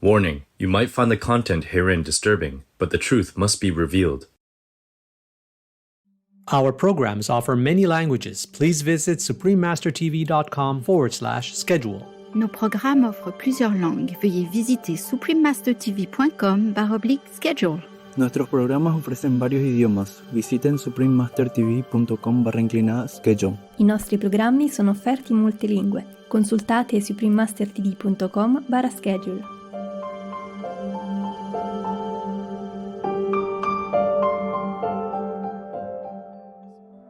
Warning, you might find the content herein disturbing, but the truth must be revealed. Our programs offer many languages. Please visit suprememastertv.com/schedule. Nos programmes offrent plusieurs langues. Veuillez visiter suprememastertv.com/schedule. Nuestros programas ofrecen varios idiomas. Visiten suprememastertv.com/schedule. I nostri programmi sono offerti in multilingue. Consultate suprememastertv.com/schedule.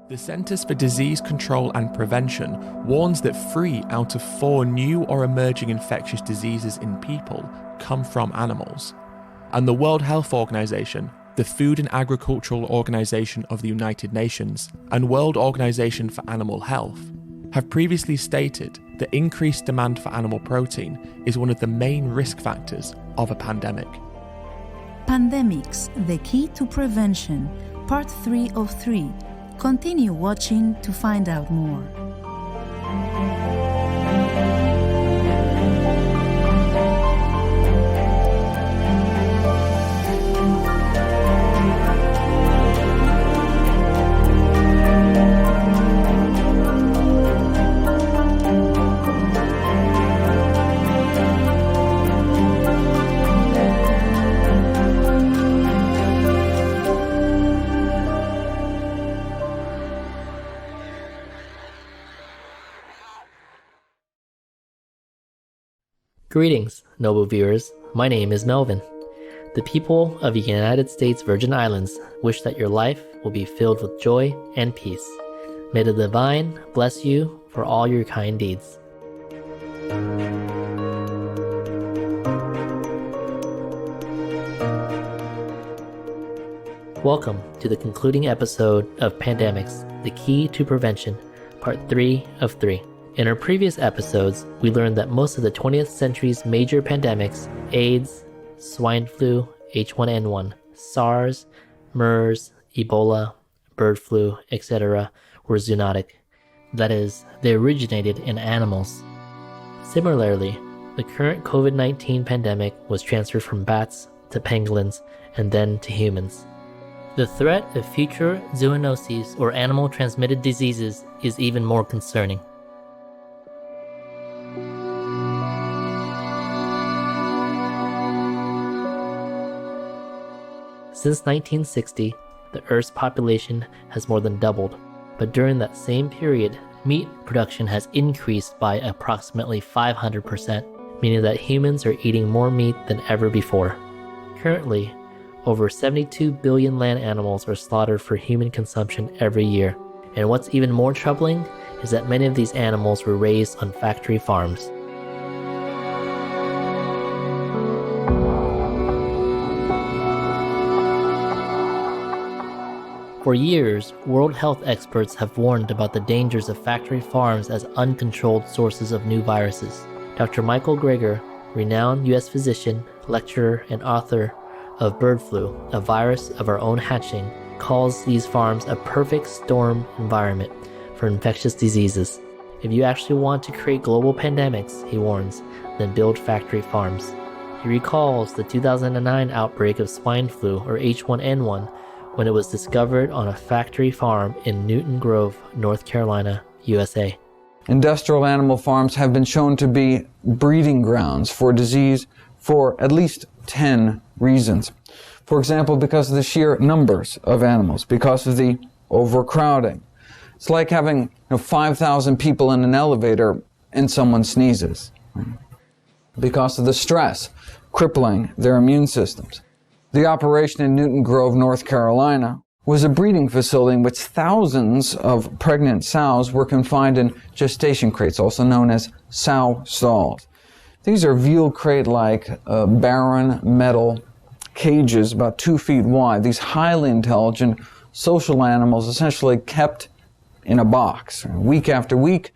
The Centers for Disease Control and Prevention warns that 3 out of 4 new or emerging infectious diseases in people come from animals. And the World Health Organization, the Food and Agricultural Organization of the United Nations, and World Organization for Animal Health have previously stated that increased demand for animal protein is one of the main risk factors of a pandemic. Pandemics, the key to prevention, part 3 of 3. Continue watching to find out more. Greetings, noble viewers. My name is Melvin. The people of the United States Virgin Islands wish that your life will be filled with joy and peace. May the divine bless you for all your kind deeds. Welcome to the concluding episode of Pandemics, the Key to Prevention, part 3 of 3. In our previous episodes, we learned that most of the 20th century's major pandemics, AIDS, swine flu, H1N1, SARS, MERS, Ebola, bird flu, etc., were zoonotic. That is, they originated in animals. Similarly, the current COVID-19 pandemic was transferred from bats to pangolins and then to humans. The threat of future zoonoses or animal-transmitted diseases is even more concerning. Since 1960, the Earth's population has more than doubled, but during that same period, meat production has increased by approximately 500%, meaning that humans are eating more meat than ever before. Currently, over 72 billion land animals are slaughtered for human consumption every year, and what's even more troubling is that many of these animals were raised on factory farms. For years, World Health experts have warned about the dangers of factory farms as uncontrolled sources of new viruses. Dr. Michael Greger, renowned U.S. physician, lecturer, and author of bird flu, a virus of our own hatching, calls these farms a perfect storm environment for infectious diseases. If you actually want to create global pandemics, he warns, then build factory farms. He recalls the 2009 outbreak of swine flu, or H1N1, when it was discovered on a factory farm in Newton Grove, North Carolina, USA. Industrial animal farms have been shown to be breeding grounds for disease for at least 10 reasons. For example, because of the sheer numbers of animals, because of the overcrowding. It's like having 5,000 people in an elevator and someone sneezes. Because of the stress crippling their immune systems. The operation in Newton Grove, North Carolina, was a breeding facility in which thousands of pregnant sows were confined in gestation crates, also known as sow stalls. These are veal crate-like barren metal cages about 2 feet wide. These highly intelligent social animals essentially kept in a box. Week after week,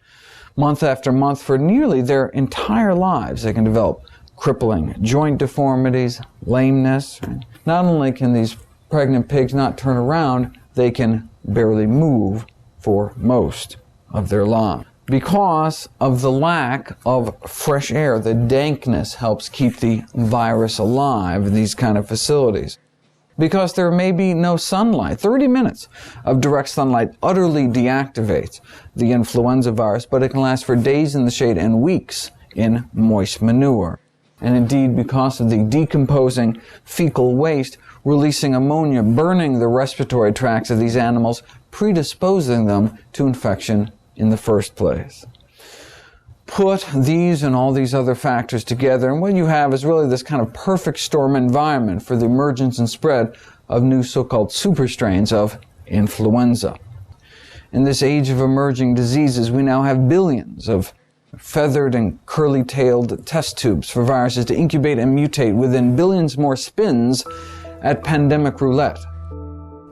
month after month, for nearly their entire lives, they can develop crippling joint deformities, lameness. Not only can these pregnant pigs not turn around, they can barely move for most of their lives. because of the lack of fresh air. The dankness helps keep the virus alive in these kind of facilities. Because there may be no sunlight. 30 minutes of direct sunlight utterly deactivates the influenza virus, but it can last for days in the shade and weeks in moist manure. And indeed, because of the decomposing fecal waste, releasing ammonia, burning the respiratory tracts of these animals, predisposing them to infection in the first place. Put these and all these other factors together, and what you have is really this kind of perfect storm environment for the emergence and spread of new so-called super strains of influenza. In this age of emerging diseases, we now have billions of feathered and curly-tailed test tubes for viruses to incubate and mutate within billions more spins at pandemic roulette.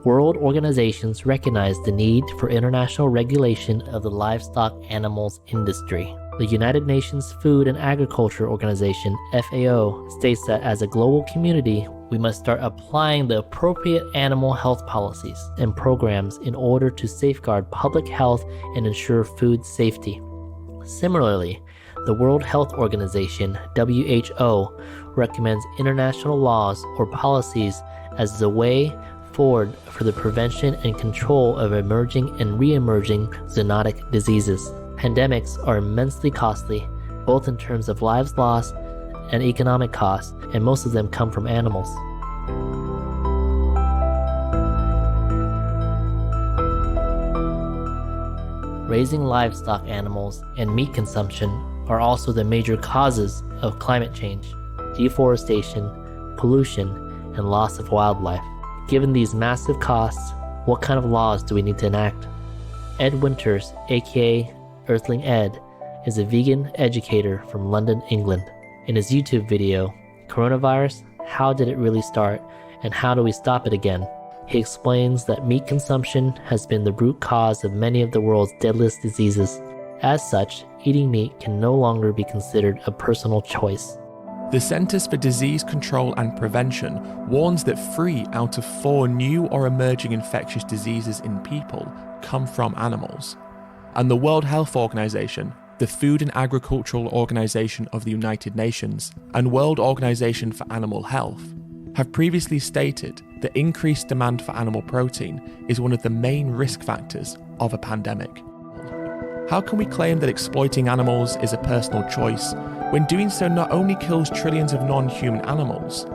World organizations recognize the need for international regulation of the livestock animals industry. The United Nations Food and Agriculture Organization, FAO, states that as a global community, we must start applying the appropriate animal health policies and programs in order to safeguard public health and ensure food safety. Similarly, the World Health Organization, WHO, recommends international laws or policies as the way forward for the prevention and control of emerging and re-emerging zoonotic diseases. Pandemics are immensely costly, both in terms of lives lost and economic costs, and most of them come from animals. Raising livestock animals and meat consumption are also the major causes of climate change, deforestation, pollution, and loss of wildlife. Given these massive costs, what kind of laws do we need to enact? Ed Winters, aka Earthling Ed, is a vegan educator from London, England. In his YouTube video, Coronavirus, How Did It Really Start and How Do We Stop It Again?, he explains that meat consumption has been the root cause of many of the world's deadliest diseases. As such, eating meat can no longer be considered a personal choice. The Centers for Disease Control and Prevention warns that 3 out of 4 new or emerging infectious diseases in people come from animals. And the World Health Organization, the Food and Agricultural Organization of the United Nations, and World Organization for Animal Health have previously stated that increased demand for animal protein is one of the main risk factors of a pandemic. How can we claim that exploiting animals is a personal choice when doing so not only kills trillions of non-human animals,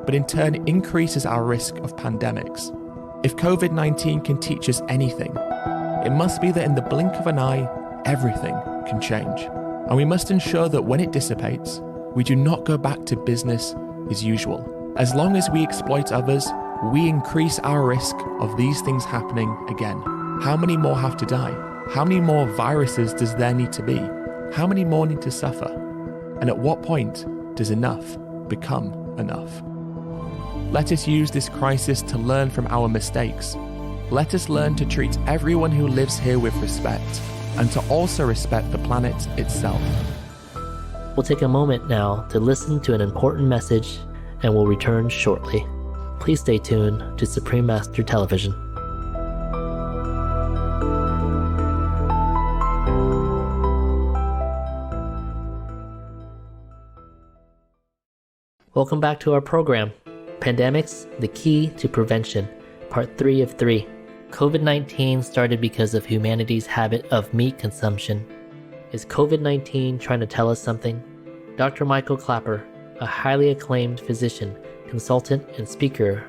but in turn increases our risk of pandemics? If COVID-19 can teach us anything, it must be that in the blink of an eye, everything can change. And we must ensure that when it dissipates, we do not go back to business as usual. As long as we exploit others, we increase our risk of these things happening again. How many more have to die? How many more viruses does there need to be? How many more need to suffer? And at what point does enough become enough? Let us use this crisis to learn from our mistakes. Let us learn to treat everyone who lives here with respect, and to also respect the planet itself. We'll take a moment now to listen to an important message, and we'll return shortly. Please stay tuned to Supreme Master Television. Welcome back to our program, Pandemics, the Key to Prevention, Part 3 of 3. COVID-19 started because of humanity's habit of meat consumption. Is COVID-19 trying to tell us something? Dr. Michael Clapper, a highly acclaimed physician, consultant, and speaker,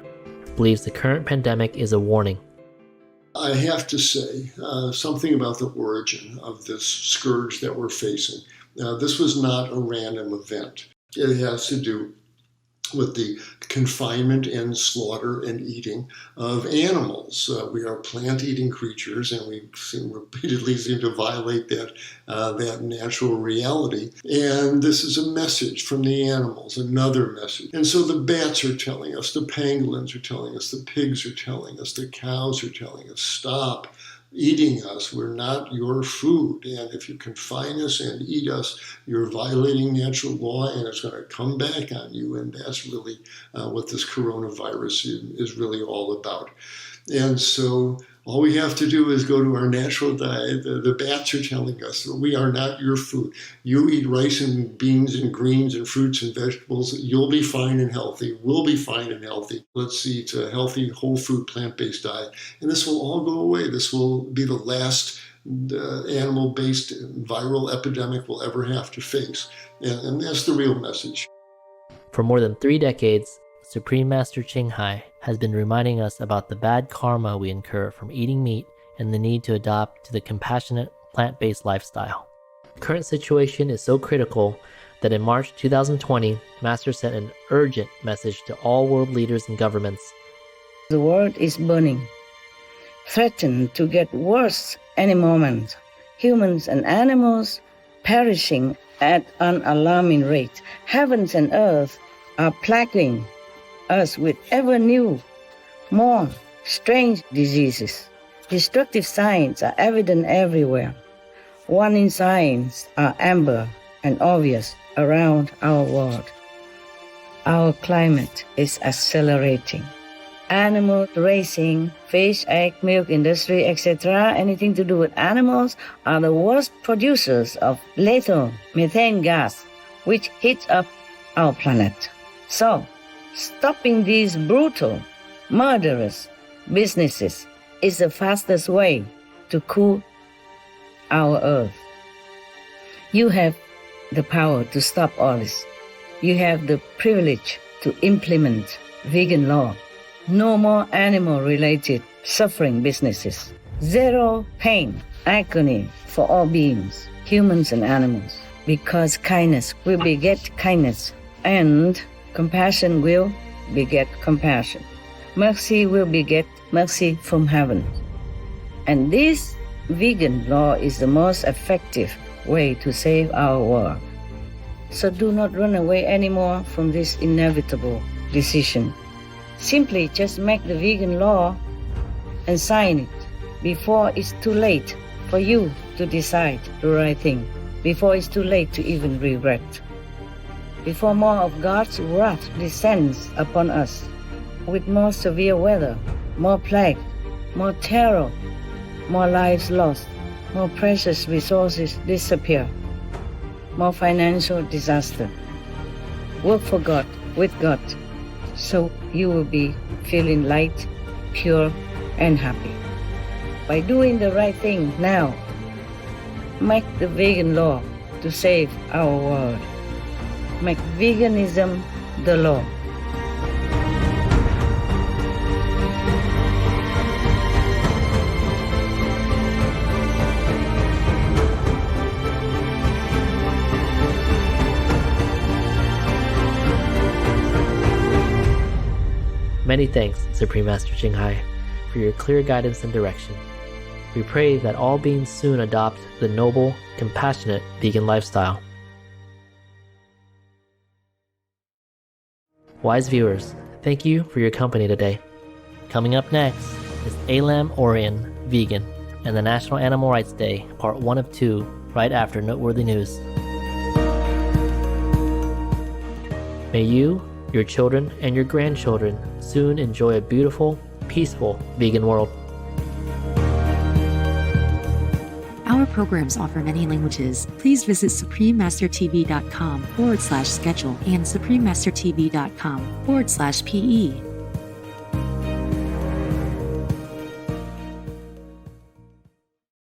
believes the current pandemic is a warning. I have to say something about the origin of this scourge that we're facing. This was not a random event. It has to do with the confinement and slaughter and eating of animals. We are plant-eating creatures, and we repeatedly seem to violate that natural reality. And this is a message from the animals, another message. And so the bats are telling us, the pangolins are telling us, the pigs are telling us, the cows are telling us, stop eating us. We're not your food. And if you confine us and eat us, you're violating natural law, and it's going to come back on you. And that's really what this coronavirus is really all about. And so All we have to do is go to our natural diet. The bats are telling us, we are not your food. You eat rice and beans and greens and fruits and vegetables. You'll be fine and healthy. We'll be fine and healthy. Let's eat a healthy, whole food, plant-based diet. And this will all go away. This will be the last animal-based viral epidemic we'll ever have to face. And that's the real message. For more than 3 decades, Supreme Master Ching Hai has been reminding us about the bad karma we incur from eating meat and the need to adopt to the compassionate, plant-based lifestyle. The current situation is so critical that in March 2020, Master sent an urgent message to all world leaders and governments. The world is burning, threatened to get worse any moment. Humans and animals perishing at an alarming rate. Heavens and earth are plaguing us with ever new, more strange diseases. Destructive signs are evident everywhere. Warning signs are amber and obvious around our world. Our climate is accelerating. Animal raising, fish, egg, milk industry, etc., anything to do with animals, are the worst producers of lethal methane gas, which heats up our planet. So, stopping these brutal, murderous businesses is the fastest way to cool our earth. You have the power to stop all this. You have the privilege to implement vegan law. No more animal-related suffering businesses. Zero pain, agony for all beings, humans and animals. Because kindness will beget kindness, and compassion will beget compassion. Mercy will beget mercy from heaven. And this vegan law is the most effective way to save our world. So do not run away anymore from this inevitable decision. Simply just make the vegan law and sign it before it's too late for you to decide the right thing, before it's too late to even regret. Before more of God's wrath descends upon us with more severe weather, more plague, more terror, more lives lost, more precious resources disappear, more financial disaster. Work for God, with God, so you will be feeling light, pure, and happy. By doing the right thing now, make the vegan law to save our world. Make veganism the law. Many thanks, Supreme Master Ching Hai, for your clear guidance and direction. We pray that all beings soon adopt the noble, compassionate vegan lifestyle. Wise viewers, thank you for your company today. Coming up next is Alam Orion, Vegan, and the National Animal Rights Day, part 1 of 2, right after Noteworthy News. May you, your children, and your grandchildren soon enjoy a beautiful, peaceful vegan world. Our programs offer many languages. Please visit suprememastertv.com/schedule and suprememastertv.com/PE